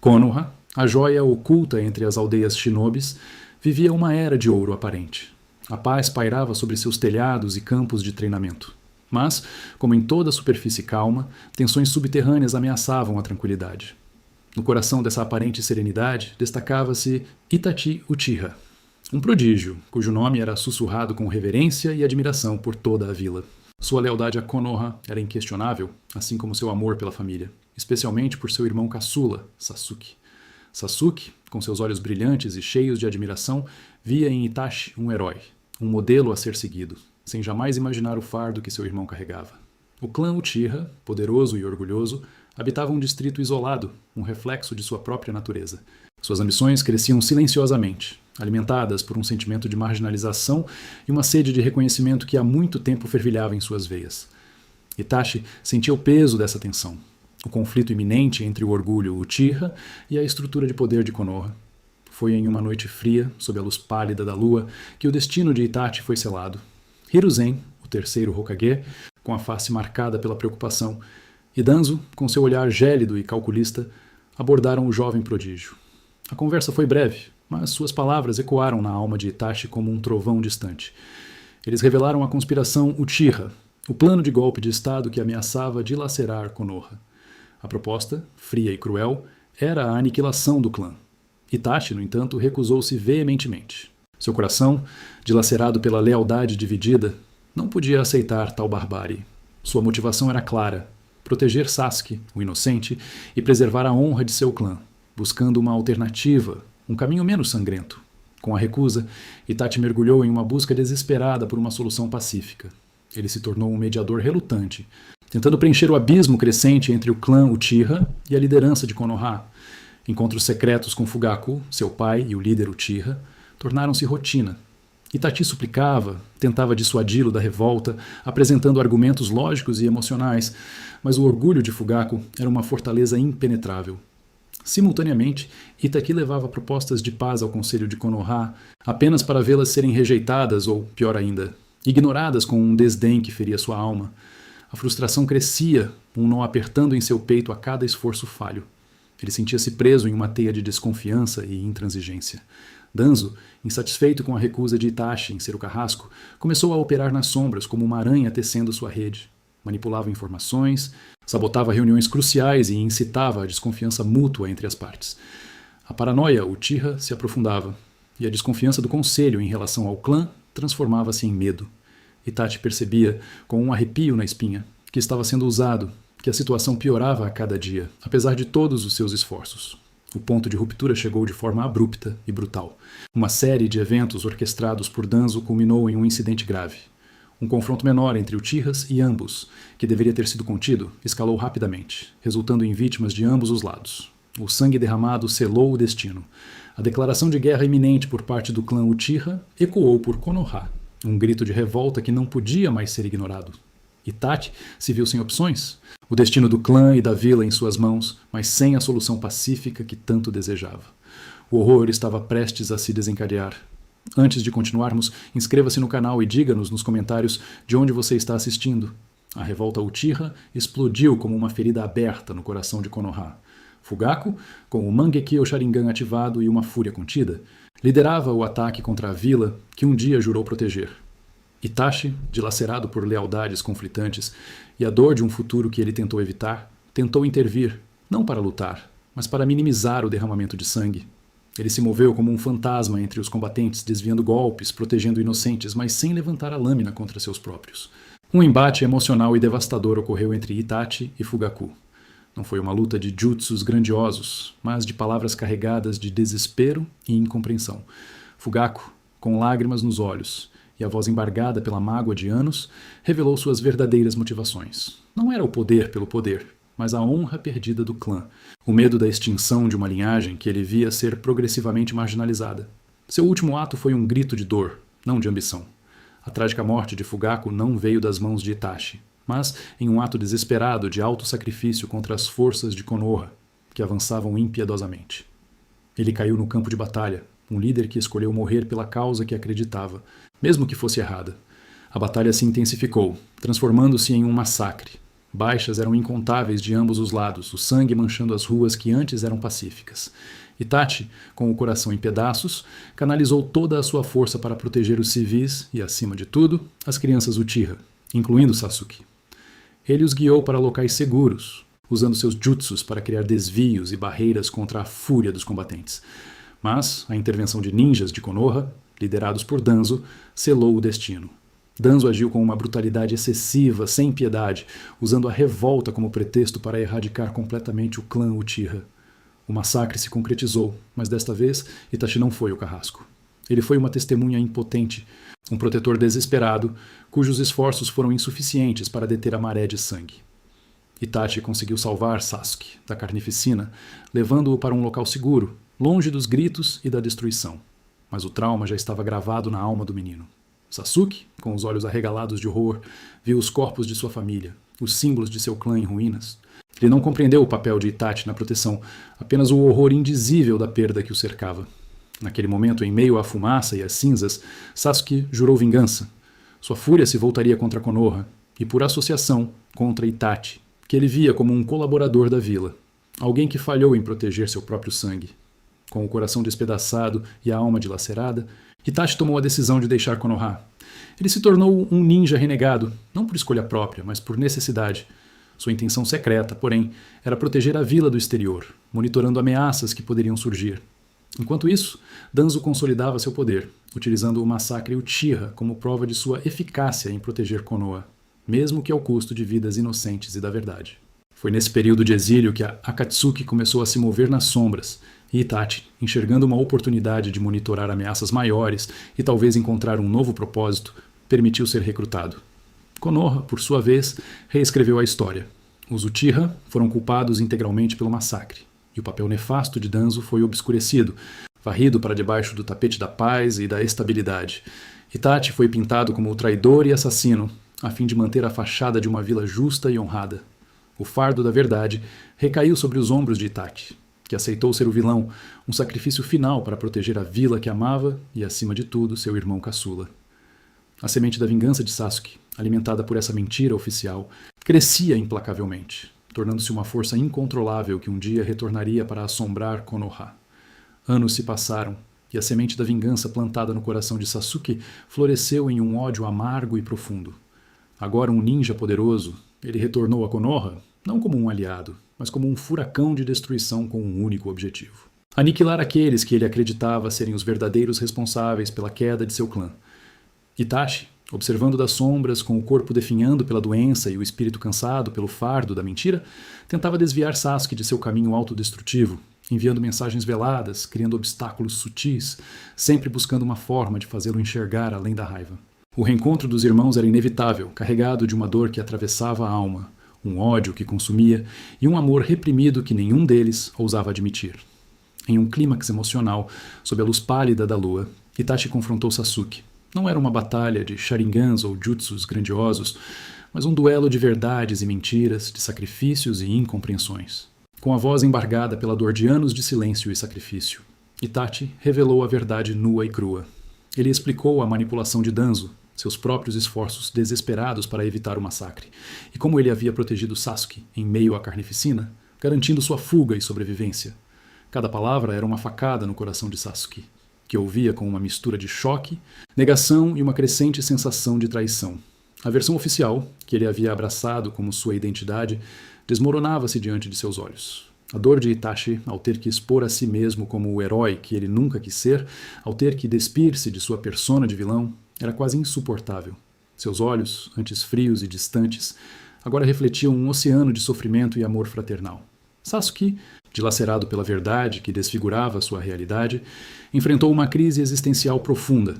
Konoha, a joia oculta entre as aldeias shinobis, vivia uma era de ouro aparente. A paz pairava sobre seus telhados e campos de treinamento. Mas, como em toda superfície calma, tensões subterrâneas ameaçavam a tranquilidade. No coração dessa aparente serenidade destacava-se Itachi Uchiha, um prodígio, cujo nome era sussurrado com reverência e admiração por toda a vila. Sua lealdade a Konoha era inquestionável, assim como seu amor pela família, especialmente por seu irmão caçula, Sasuke. Sasuke, com seus olhos brilhantes e cheios de admiração, via em Itachi um herói, um modelo a ser seguido, sem jamais imaginar o fardo que seu irmão carregava. O clã Uchiha, poderoso e orgulhoso, habitava um distrito isolado, um reflexo de sua própria natureza. Suas ambições cresciam silenciosamente, alimentadas por um sentimento de marginalização e uma sede de reconhecimento que há muito tempo fervilhava em suas veias. Itachi sentia o peso dessa tensão, o conflito iminente entre o orgulho Uchiha e a estrutura de poder de Konoha. Foi em uma noite fria, sob a luz pálida da lua, que o destino de Itachi foi selado. Hiruzen, o terceiro Hokage, com a face marcada pela preocupação, e Danzo, com seu olhar gélido e calculista, abordaram o jovem prodígio. A conversa foi breve, mas suas palavras ecoaram na alma de Itachi como um trovão distante. Eles revelaram a conspiração Uchiha, o plano de golpe de Estado que ameaçava dilacerar Konoha. A proposta, fria e cruel, era a aniquilação do clã. Itachi, no entanto, recusou-se veementemente. Seu coração, dilacerado pela lealdade dividida, não podia aceitar tal barbárie. Sua motivação era clara: proteger Sasuke, o inocente, e preservar a honra de seu clã, buscando uma alternativa, um caminho menos sangrento. Com a recusa, Itachi mergulhou em uma busca desesperada por uma solução pacífica. Ele se tornou um mediador relutante, tentando preencher o abismo crescente entre o clã Uchiha e a liderança de Konoha. Encontros secretos com Fugaku, seu pai e o líder Uchiha, tornaram-se rotina. Itachi suplicava, tentava dissuadi-lo da revolta, apresentando argumentos lógicos e emocionais, mas o orgulho de Fugaku era uma fortaleza impenetrável. Simultaneamente, Itachi levava propostas de paz ao conselho de Konoha apenas para vê-las serem rejeitadas ou, pior ainda, ignoradas com um desdém que feria sua alma. A frustração crescia, um nó apertando em seu peito a cada esforço falho. Ele sentia-se preso em uma teia de desconfiança e intransigência. Danzo, insatisfeito com a recusa de Itachi em ser o carrasco, começou a operar nas sombras como uma aranha tecendo sua rede. Manipulava informações, sabotava reuniões cruciais e incitava a desconfiança mútua entre as partes. A paranoia Uchiha se aprofundava, e a desconfiança do conselho em relação ao clã transformava-se em medo. Itachi percebia, com um arrepio na espinha, que estava sendo usado, que a situação piorava a cada dia, apesar de todos os seus esforços. O ponto de ruptura chegou de forma abrupta e brutal. Uma série de eventos orquestrados por Danzo culminou em um incidente grave. Um confronto menor entre Uchihas e ambos, que deveria ter sido contido, escalou rapidamente, resultando em vítimas de ambos os lados. O sangue derramado selou o destino. A declaração de guerra iminente por parte do clã Uchiha ecoou por Konoha, um grito de revolta que não podia mais ser ignorado. Itachi se viu sem opções, o destino do clã e da vila em suas mãos, mas sem a solução pacífica que tanto desejava. O horror estava prestes a se desencadear. Antes de continuarmos, inscreva-se no canal e diga-nos nos comentários de onde você está assistindo. A revolta Uchiha explodiu como uma ferida aberta no coração de Konoha. Fugaku, com o Mangekyo Sharingan ativado e uma fúria contida, liderava o ataque contra a vila que um dia jurou proteger. Itachi, dilacerado por lealdades conflitantes e a dor de um futuro que ele tentou evitar, tentou intervir, não para lutar, mas para minimizar o derramamento de sangue. Ele se moveu como um fantasma entre os combatentes, desviando golpes, protegendo inocentes, mas sem levantar a lâmina contra seus próprios. Um embate emocional e devastador ocorreu entre Itachi e Fugaku. Não foi uma luta de jutsus grandiosos, mas de palavras carregadas de desespero e incompreensão. Fugaku, com lágrimas nos olhos e a voz embargada pela mágoa de anos, revelou suas verdadeiras motivações. Não era o poder pelo poder, mas a honra perdida do clã, o medo da extinção de uma linhagem que ele via ser progressivamente marginalizada. Seu último ato foi um grito de dor, não de ambição. A trágica morte de Fugaku não veio das mãos de Itachi, mas em um ato desesperado de auto-sacrifício contra as forças de Konoha, que avançavam impiedosamente. Ele caiu no campo de batalha, um líder que escolheu morrer pela causa que acreditava, mesmo que fosse errada. A batalha se intensificou, transformando-se em um massacre. Baixas eram incontáveis de ambos os lados, o sangue manchando as ruas que antes eram pacíficas. Itachi, com o coração em pedaços, canalizou toda a sua força para proteger os civis e, acima de tudo, as crianças Uchiha, incluindo Sasuke. Ele os guiou para locais seguros, usando seus jutsus para criar desvios e barreiras contra a fúria dos combatentes. Mas a intervenção de ninjas de Konoha, liderados por Danzo, selou o destino. Danzo agiu com uma brutalidade excessiva, sem piedade, usando a revolta como pretexto para erradicar completamente o clã Uchiha. O massacre se concretizou, mas desta vez Itachi não foi o carrasco. Ele foi uma testemunha impotente, um protetor desesperado, cujos esforços foram insuficientes para deter a maré de sangue. Itachi conseguiu salvar Sasuke da carnificina, levando-o para um local seguro, longe dos gritos e da destruição. Mas o trauma já estava gravado na alma do menino. Sasuke, com os olhos arregalados de horror, viu os corpos de sua família, os símbolos de seu clã em ruínas. Ele não compreendeu o papel de Itachi na proteção, apenas o horror indizível da perda que o cercava. Naquele momento, em meio à fumaça e às cinzas, Sasuke jurou vingança. Sua fúria se voltaria contra Konoha, e por associação, contra Itachi, que ele via como um colaborador da vila, alguém que falhou em proteger seu próprio sangue. Com o coração despedaçado e a alma dilacerada, Itachi tomou a decisão de deixar Konoha. Ele se tornou um ninja renegado, não por escolha própria, mas por necessidade. Sua intenção secreta, porém, era proteger a vila do exterior, monitorando ameaças que poderiam surgir. Enquanto isso, Danzo consolidava seu poder, utilizando o massacre Uchiha como prova de sua eficácia em proteger Konoha, mesmo que ao custo de vidas inocentes e da verdade. Foi nesse período de exílio que a Akatsuki começou a se mover nas sombras, e Itachi, enxergando uma oportunidade de monitorar ameaças maiores e talvez encontrar um novo propósito, permitiu ser recrutado. Konoha, por sua vez, reescreveu a história. Os Uchiha foram culpados integralmente pelo massacre, e o papel nefasto de Danzo foi obscurecido, varrido para debaixo do tapete da paz e da estabilidade. Itachi foi pintado como o traidor e assassino, a fim de manter a fachada de uma vila justa e honrada. O fardo da verdade recaiu sobre os ombros de Itachi, que aceitou ser o vilão, um sacrifício final para proteger a vila que amava e, acima de tudo, seu irmão caçula. A semente da vingança de Sasuke, alimentada por essa mentira oficial, crescia implacavelmente, tornando-se uma força incontrolável que um dia retornaria para assombrar Konoha. Anos se passaram, e a semente da vingança plantada no coração de Sasuke floresceu em um ódio amargo e profundo. Agora um ninja poderoso, ele retornou a Konoha, não como um aliado, mas como um furacão de destruição com um único objetivo: aniquilar aqueles que ele acreditava serem os verdadeiros responsáveis pela queda de seu clã. Itachi, observando das sombras, com o corpo definhando pela doença e o espírito cansado pelo fardo da mentira, tentava desviar Sasuke de seu caminho autodestrutivo, enviando mensagens veladas, criando obstáculos sutis, sempre buscando uma forma de fazê-lo enxergar além da raiva. O reencontro dos irmãos era inevitável, carregado de uma dor que atravessava a alma, um ódio que consumia e um amor reprimido que nenhum deles ousava admitir. Em um clímax emocional, sob a luz pálida da lua, Itachi confrontou Sasuke. Não era uma batalha de sharingans ou jutsus grandiosos, mas um duelo de verdades e mentiras, de sacrifícios e incompreensões. Com a voz embargada pela dor de anos de silêncio e sacrifício, Itachi revelou a verdade nua e crua. Ele explicou a manipulação de Danzo, seus próprios esforços desesperados para evitar o massacre, e como ele havia protegido Sasuke em meio à carnificina, garantindo sua fuga e sobrevivência. Cada palavra era uma facada no coração de Sasuke, que ouvia com uma mistura de choque, negação e uma crescente sensação de traição. A versão oficial, que ele havia abraçado como sua identidade, desmoronava-se diante de seus olhos. A dor de Itachi, ao ter que expor a si mesmo como o herói que ele nunca quis ser, ao ter que despir-se de sua persona de vilão, era quase insuportável. Seus olhos, antes frios e distantes, agora refletiam um oceano de sofrimento e amor fraternal. Sasuke, dilacerado pela verdade que desfigurava sua realidade, enfrentou uma crise existencial profunda.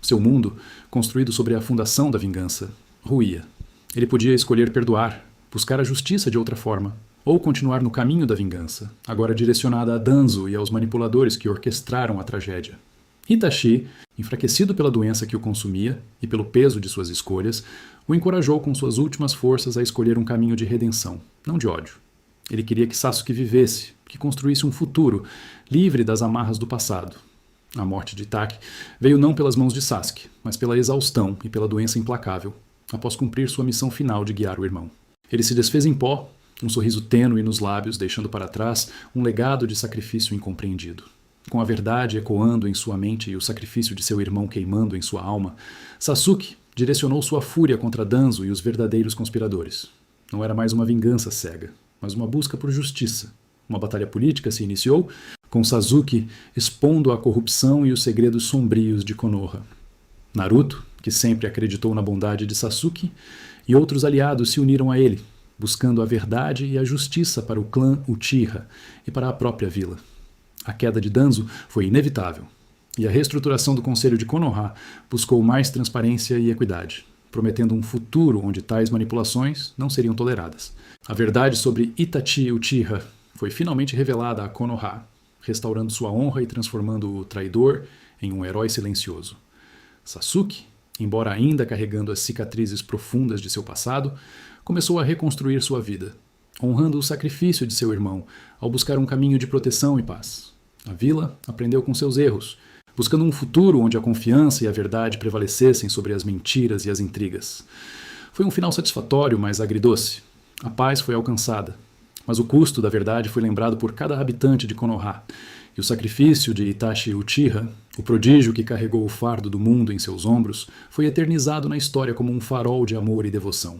Seu mundo, construído sobre a fundação da vingança, ruía. Ele podia escolher perdoar, buscar a justiça de outra forma, ou continuar no caminho da vingança, agora direcionada a Danzo e aos manipuladores que orquestraram a tragédia. Itachi, enfraquecido pela doença que o consumia e pelo peso de suas escolhas, o encorajou com suas últimas forças a escolher um caminho de redenção, não de ódio. Ele queria que Sasuke vivesse, que construísse um futuro, livre das amarras do passado. A morte de Itachi veio não pelas mãos de Sasuke, mas pela exaustão e pela doença implacável, após cumprir sua missão final de guiar o irmão. Ele se desfez em pó, um sorriso tênue nos lábios, deixando para trás um legado de sacrifício incompreendido. Com a verdade ecoando em sua mente e o sacrifício de seu irmão queimando em sua alma, Sasuke direcionou sua fúria contra Danzo e os verdadeiros conspiradores. Não era mais uma vingança cega, mas uma busca por justiça. Uma batalha política se iniciou, com Sasuke expondo a corrupção e os segredos sombrios de Konoha. Naruto, que sempre acreditou na bondade de Sasuke, e outros aliados se uniram a ele, buscando a verdade e a justiça para o clã Uchiha e para a própria vila. A queda de Danzo foi inevitável, e a reestruturação do Conselho de Konoha buscou mais transparência e equidade, prometendo um futuro onde tais manipulações não seriam toleradas. A verdade sobre Itachi Uchiha foi finalmente revelada a Konoha, restaurando sua honra e transformando o traidor em um herói silencioso. Sasuke, embora ainda carregando as cicatrizes profundas de seu passado, começou a reconstruir sua vida, honrando o sacrifício de seu irmão ao buscar um caminho de proteção e paz. A vila aprendeu com seus erros, buscando um futuro onde a confiança e a verdade prevalecessem sobre as mentiras e as intrigas. Foi um final satisfatório, mas agridoce. A paz foi alcançada, mas o custo da verdade foi lembrado por cada habitante de Konoha, e o sacrifício de Itachi Uchiha, o prodígio que carregou o fardo do mundo em seus ombros, foi eternizado na história como um farol de amor e devoção.